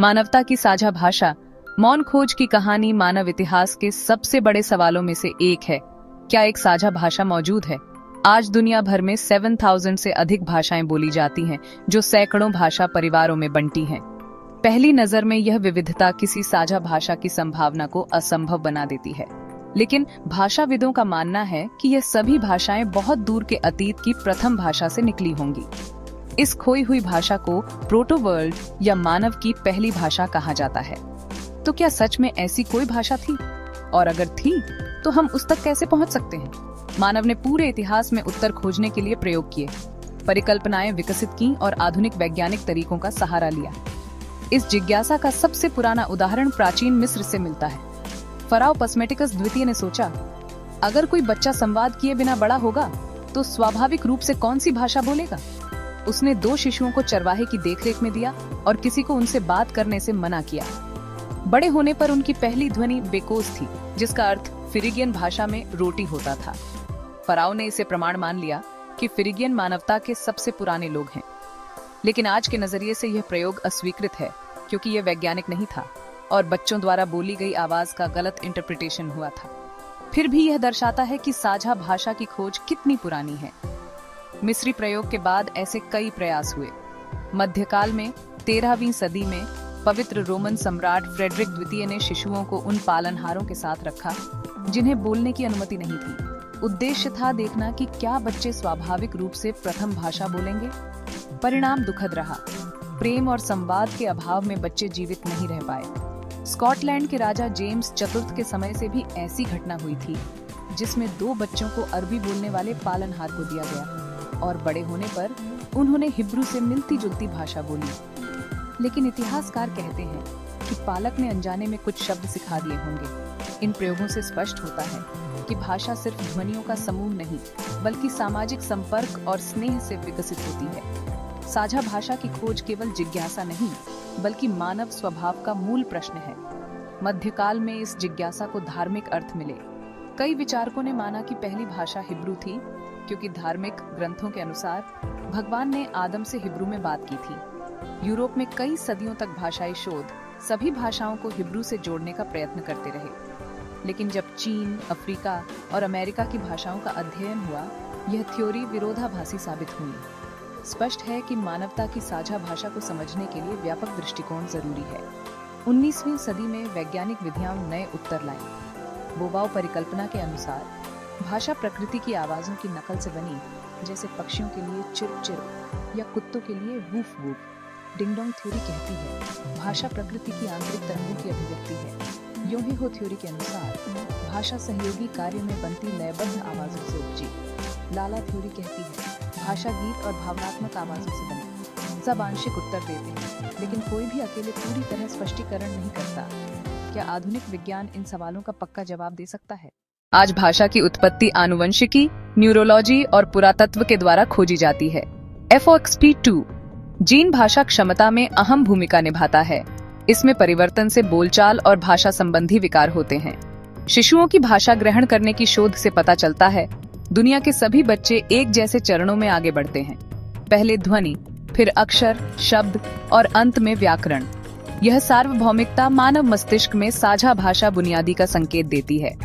मानवता की साझा भाषा। मौन खोज की कहानी मानव इतिहास के सबसे बड़े सवालों में से एक है। क्या एक साझा भाषा मौजूद है? आज दुनिया भर में 7,000 से अधिक भाषाएं बोली जाती हैं, जो सैकड़ों भाषा परिवारों में बंटी हैं। पहली नजर में यह विविधता किसी साझा भाषा की संभावना को असंभव बना देती है, लेकिन भाषाविदों का मानना है कि यह सभी भाषाएं बहुत दूर के अतीत की प्रथम भाषा से निकली होंगी। इस खोई हुई भाषा को प्रोटो वर्ल्ड या मानव की पहली भाषा कहा जाता है। तो क्या सच में ऐसी कोई भाषा थी? और अगर थी, तो हम उस तक कैसे पहुंच सकते हैं? मानव ने पूरे इतिहास में उत्तर खोजने के लिए प्रयोग किए, परिकल्पनाएं विकसित की और आधुनिक वैज्ञानिक तरीकों का सहारा लिया। इस जिज्ञासा का सबसे पुराना उदाहरण प्राचीन मिस्र से मिलता है। फराओ पस्मेटिकस द्वितीय ने सोचा, अगर कोई बच्चा संवाद किए बिना बड़ा होगा, तो स्वाभाविक रूप से कौन सी भाषा बोलेगा? उसने 2 शिशुओं को चरवाहे की देखरेख में दिया और किसी को उनसे बात करने से मना किया। बड़े होने पर उनकी पहली ध्वनि बेकोस थी, जिसका अर्थ फिरिगियन भाषा में रोटी होता था। फराओ ने इसे प्रमाण मान लिया कि फिरिगियन मानवता के सबसे पुराने लोग हैं। लेकिन आज के नजरिए से यह प्रयोग अस्वीकृत है, क्योंकि यह वैज्ञानिक नहीं था और बच्चों द्वारा बोली गई आवाज का गलत इंटरप्रिटेशन हुआ था। फिर भी यह दर्शाता है कि साझा भाषा की खोज कितनी पुरानी है। मिस्री प्रयोग के बाद ऐसे कई प्रयास हुए। मध्यकाल में 13वीं सदी में पवित्र रोमन सम्राट फ्रेडरिक द्वितीय ने शिशुओं को उन पालनहारों के साथ रखा जिन्हें बोलने की अनुमति नहीं थी। उद्देश्य था देखना कि क्या बच्चे स्वाभाविक रूप से प्रथम भाषा बोलेंगे। परिणाम दुखद रहा। प्रेम और संवाद के अभाव में बच्चे जीवित नहीं रह पाए। स्कॉटलैंड के राजा जेम्स चतुर्थ के समय से भी ऐसी घटना हुई थी, जिसमें 2 बच्चों को अरबी बोलने वाले पालनहार को दिया गया और बड़े होने पर उन्होंने हिब्रू से मिलती जुलती भाषा बोली। लेकिन इतिहासकार कहते हैं कि पालक ने अनजाने में कुछ शब्द सिखा दिए होंगे। इन प्रयोगों से स्पष्ट होता है कि भाषा सिर्फ ध्वनियों का समूह नहीं, बल्कि सामाजिक संपर्क और स्नेह से विकसित होती है। साझा भाषा की खोज केवल जिज्ञासा नहीं, बल्कि मानव स्वभाव का मूल प्रश्न है। मध्यकाल में इस जिज्ञासा को धार्मिक अर्थ मिले। कई विचारकों ने माना कि पहली भाषा हिब्रू थी, क्योंकि धार्मिक ग्रंथों के अनुसार भगवान ने आदम से हिब्रू में बात की थी। यूरोप में कई सदियों तक भाषाई शोध सभी भाषाओं को हिब्रू से जोड़ने का प्रयत्न करते रहे। लेकिन जब चीन, अफ्रीका और अमेरिका की भाषाओं का अध्ययन हुआ, यह थ्योरी विरोधाभासी साबित हुई। स्पष्ट है कि मानवता की साझा भाषा को समझने के लिए व्यापक दृष्टिकोण जरूरी है। 19वीं सदी में वैज्ञानिक विधियां नए उत्तर लाई। बोबाओ परिकल्पना के अनुसार भाषा प्रकृति की आवाजों की नकल से बनी, जैसे पक्षियों के लिए चिरुप चिरुप या कुत्तों के लिए वूफ वूफ। डिंगडोंग थ्योरी कहती है भाषा प्रकृति की आंतरिक तरंगों की अभिव्यक्ति है। यूं ही हो थ्योरी के अनुसार भाषा सहयोगी कार्य में बनती लयबद्ध आवाजों से उपजी। लाला थ्योरी कहती है भाषा गीत और भावनात्मक आवाजों से बनी। सब आंशिक उत्तर देते हैं, लेकिन कोई भी अकेले पूरी तरह स्पष्टीकरण नहीं करता। क्या आधुनिक विज्ञान इन सवालों का पक्का जवाब दे सकता है? आज भाषा की उत्पत्ति आनुवंशिकी, न्यूरोलॉजी और पुरातत्व के द्वारा खोजी जाती है। FOXP2 जीन भाषा क्षमता में अहम भूमिका निभाता है। इसमें परिवर्तन से बोलचाल और भाषा संबंधी विकार होते हैं। शिशुओं की भाषा ग्रहण करने की शोध से पता चलता है दुनिया के सभी बच्चे एक जैसे चरणों में आगे बढ़ते हैं। पहले ध्वनि, फिर अक्षर, शब्द और अंत में व्याकरण। यह सार्वभौमिकता मानव मस्तिष्क में साझा भाषा बुनियादी का संकेत देती है।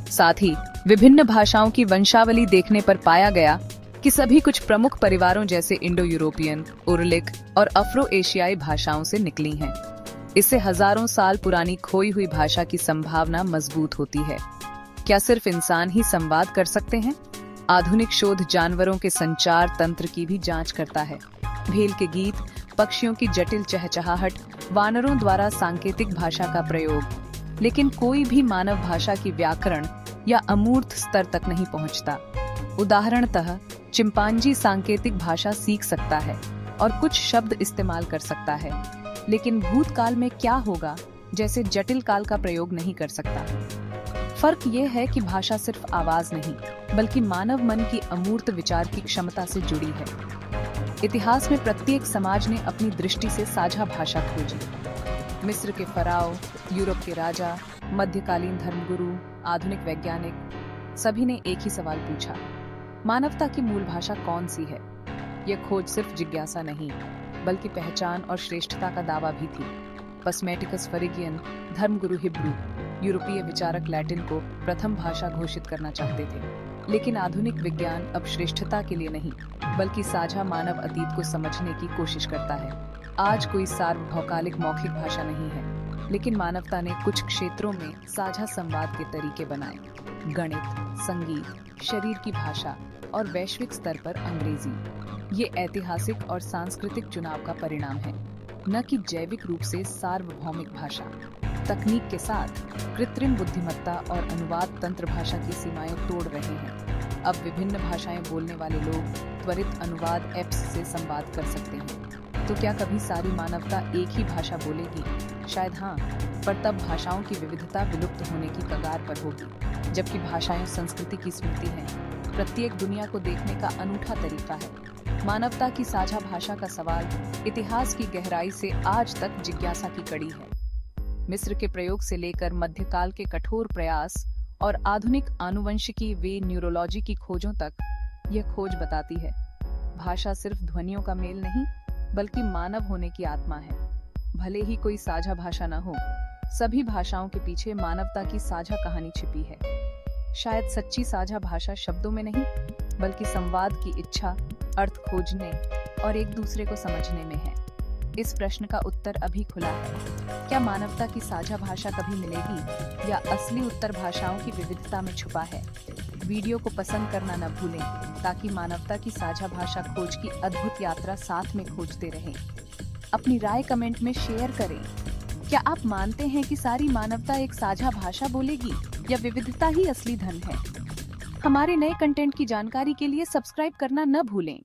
साथ ही विभिन्न भाषाओं की वंशावली देखने पर पाया गया कि सभी कुछ प्रमुख परिवारों जैसे इंडो यूरोपियन, उर्लिक और अफ्रो एशियाई भाषाओं से निकली हैं। इससे हजारों साल पुरानी खोई हुई भाषा की संभावना मजबूत होती है। क्या सिर्फ इंसान ही संवाद कर सकते हैं? आधुनिक शोध जानवरों के संचार तंत्र की भी जांच करता है। भेल के गीत, पक्षियों की जटिल चहचहाहट, वानरों द्वारा सांकेतिक भाषा का प्रयोग। लेकिन कोई भी मानव भाषा की व्याकरण या अमूर्त स्तर तक नहीं पहुंचता। उदाहरणतः चिंपांजी सांकेतिक भाषा सीख सकता है और कुछ शब्द इस्तेमाल कर सकता है, लेकिन भूतकाल में क्या होगा जैसे जटिल काल का प्रयोग नहीं कर सकता। फर्क यह है कि भाषा सिर्फ आवाज नहीं, बल्कि मानव मन की अमूर्त विचार की क्षमता से जुड़ी है। इतिहास में प्रत्येक समाज ने अपनी दृष्टि से साझा भाषा खोजी। मिस्र के फराओ, यूरोप के राजा, मध्यकालीन धर्मगुरु, आधुनिक वैज्ञानिक, सभी ने एक ही सवाल पूछा, मानवता की मूल भाषा कौन सी है? यह खोज सिर्फ जिज्ञासा नहीं, बल्कि पहचान और श्रेष्ठता का दावा भी थी। पस्मेटिकस फरिगियन, धर्मगुरु हिब्रू, यूरोपीय विचारक लैटिन को प्रथम भाषा घोषित करना चाहते थे। लेकिन आधुनिक विज्ञान अब श्रेष्ठता के लिए नहीं, बल्कि साझा मानव अतीत को समझने की कोशिश करता है। आज कोई सार्वभौकालिक मौखिक भाषा नहीं है, लेकिन मानवता ने कुछ क्षेत्रों में साझा संवाद के तरीके बनाए। गणित, संगीत, शरीर की भाषा और वैश्विक स्तर पर अंग्रेजी। ये ऐतिहासिक और सांस्कृतिक चुनाव का परिणाम है, न कि जैविक रूप से सार्वभौमिक भाषा। तकनीक के साथ कृत्रिम बुद्धिमत्ता और अनुवाद तंत्र भाषा की सीमाएं तोड़ रहे हैं। अब विभिन्न भाषाएं बोलने वाले लोग त्वरित अनुवाद ऐप्स से संवाद कर सकते हैं। तो क्या कभी सारी मानवता एक ही भाषा बोलेगी? शायद हाँ, पर तब भाषाओं की विविधता विलुप्त होने की कगार पर होगी। जबकि भाषाएं संस्कृति की स्मृति हैं, प्रत्येक दुनिया को देखने का अनूठा तरीका है। मानवता की साझा भाषा का सवाल इतिहास की गहराई से आज तक जिज्ञासा की कड़ी है। मिस्र के प्रयोग से लेकर मध्यकाल के कठोर प्रयास और आधुनिक आनुवंशिकी व न्यूरोलॉजी की खोजों तक, यह खोज बताती है भाषा सिर्फ ध्वनियों का मेल नहीं, बल्कि मानव होने की आत्मा है। भले ही कोई साझा भाषा न हो, सभी भाषाओं के पीछे मानवता की साझा कहानी छिपी है। शायद सच्ची साझा भाषा शब्दों में नहीं, बल्कि संवाद की इच्छा, अर्थ खोजने और एक दूसरे को समझने में है। इस प्रश्न का उत्तर अभी खुला है। क्या मानवता की साझा भाषा कभी मिलेगी, या असली उत्तर भाषाओं की विविधता में छुपा है? वीडियो को पसंद करना न भूलें, ताकि मानवता की साझा भाषा खोज की अद्भुत यात्रा साथ में खोजते रहें। अपनी राय कमेंट में शेयर करें। क्या आप मानते हैं कि सारी मानवता एक साझा भाषा बोलेगी, या विविधता ही असली धन है? हमारे नए कंटेंट की जानकारी के लिए सब्सक्राइब करना न भूलें।